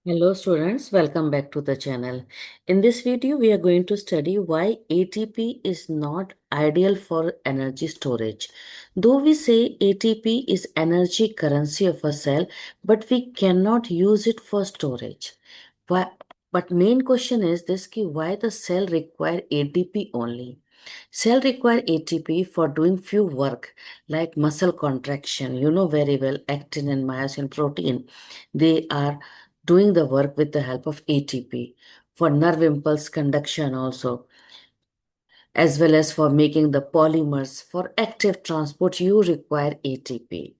Hello students, welcome back to the channel. In this video, we are going to study why ATP is not ideal for energy storage. Though we say ATP is energy currency of a cell, but we cannot use it for storage. Why, but main question is this ki why the cell require ATP only? Cell require ATP for doing few work like muscle contraction. You know very well actin and myosin protein. They are doing the work with the help of ATP for nerve impulse conduction also, as well as for making the polymers. For active transport, you require ATP.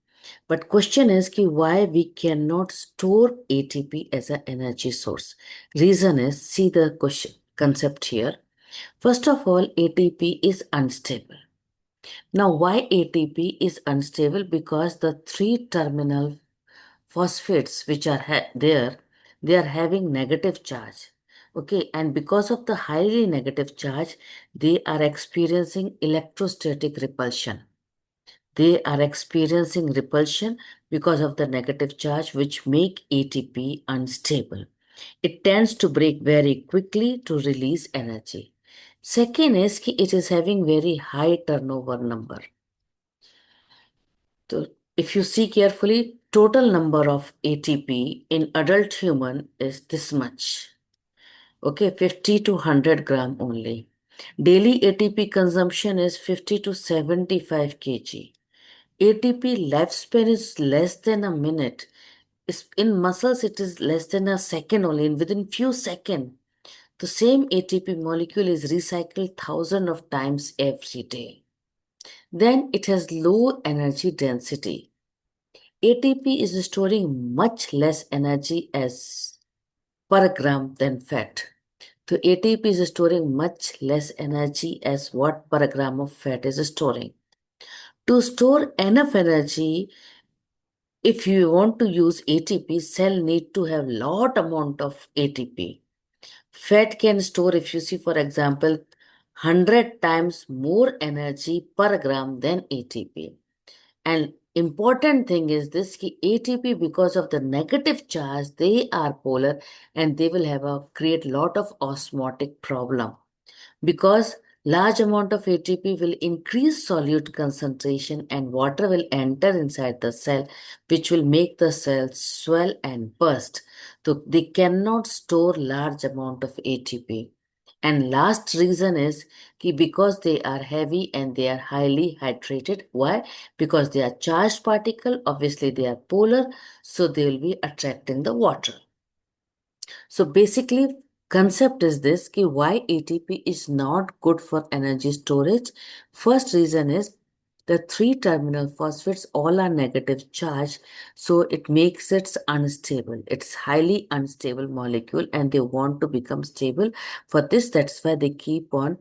But question is ki why we cannot store ATP as an energy source. Reason is, see the question concept here. First of all, ATP is unstable. Now, why ATP is unstable? Because the three terminal phosphates which are there, they are having negative charge. Okay, and because of the highly negative charge, they are experiencing electrostatic repulsion. They are experiencing repulsion because of the negative charge, which make ATP unstable. It tends to break very quickly to release energy. Second is that it is having very high turnover number. So if you see carefully, total number of ATP in adult human is this much. Okay, 50 to 100 gram only. Daily ATP consumption is 50 to 75 kg. ATP lifespan is less than a minute. In muscles, it is less than a second only. And within few seconds, the same ATP molecule is recycled thousands of times every day. Then it has low energy density. ATP is storing much less energy as per gram than fat. So ATP is storing much less energy as what per gram of fat is storing. To store enough energy, if you want to use ATP, cell need to have lot amount of ATP. Fat can store, if you see, for example, 100 times more energy per gram than ATP. And important thing is this ki ATP, because of the negative charge, they are polar and they will have a create lot of osmotic problem because large amount of ATP will increase solute concentration and water will enter inside the cell, which will make the cell swell and burst. So they cannot store large amount of ATP. And last reason is ki because they are heavy and they are highly hydrated. Why? Because they are charged particle, obviously they are polar, so they will be attracting the water. So basically, concept is this ki why ATP is not good for energy storage. First reason is the three terminal phosphates all are negative charge, so it makes it unstable. It's highly unstable molecule and they want to become stable. For this, that's why they keep on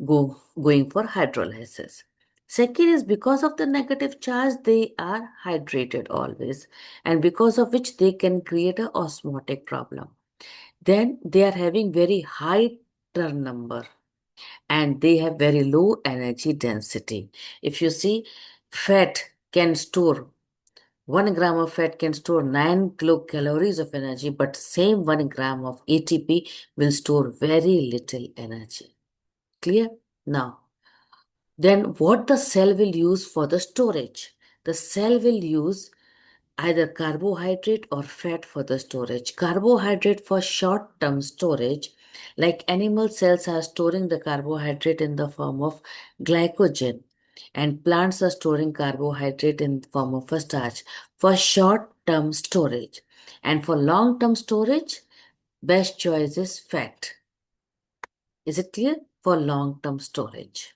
going for hydrolysis. Second is because of the negative charge, they are hydrated always, and because of which they can create a osmotic problem. Then they are having very high turn number and they have very low energy density. If you see, fat can store 1 gram of fat can store 9 kilocalories of energy, but same 1 gram of ATP will store very little energy. Clear? Now, then what the cell will use for the storage? The cell will use either carbohydrate or fat for the storage. Carbohydrate for short term storage, like animal cells are storing the carbohydrate in the form of glycogen, and plants are storing carbohydrate in the form of a starch for short term storage. And for long term storage, best choice is fat. Is it clear? For long term storage.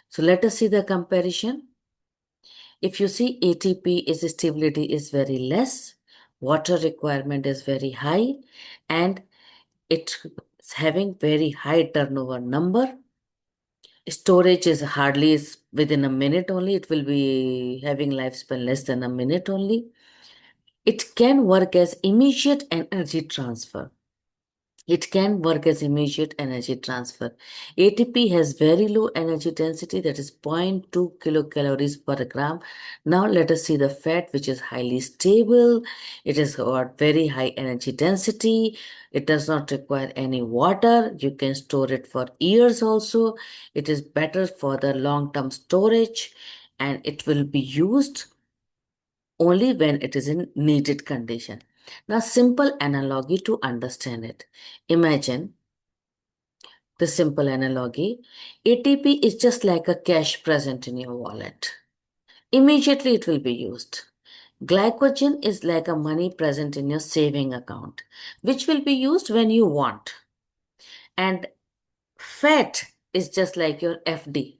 So let us see the comparison. If you see ATP is stability is very less, water requirement is very high, and it's having very high turnover number. Storage is hardly is within a minute only. It will be having lifespan less than a minute only. It can work as immediate energy transfer. It can work as immediate energy transfer. ATP has very low energy density, that is zero point 0.2 kilocalories per gram. Now let us see the fat, which is highly stable. It has got very high energy density. It does not require any water. You can store it for years also. It is better for the long-term storage, and it will be used only when it is in needed condition. Now, simple analogy to understand it. Imagine the simple analogy. ATP is just like a cash present in your wallet. Immediately it will be used. Glycogen is like a money present in your saving account, which will be used when you want. And fat is just like your FD,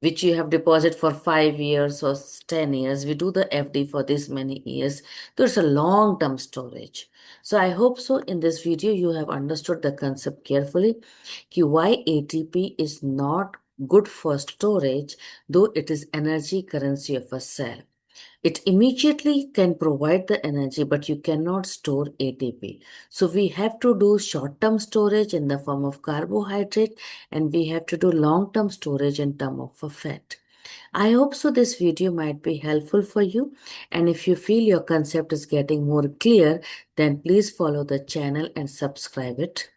which you have deposit for 5 years or 10 years. We do the FD for this many years. There's a long-term storage. So I hope so in this video you have understood the concept carefully, why ATP is not good for storage, though it is energy currency of a cell. It immediately can provide the energy, but you cannot store ATP. So we have to do short-term storage in the form of carbohydrate, and we have to do long-term storage in term of a fat. I hope so this video might be helpful for you. And if you feel your concept is getting more clear, then please follow the channel and subscribe it.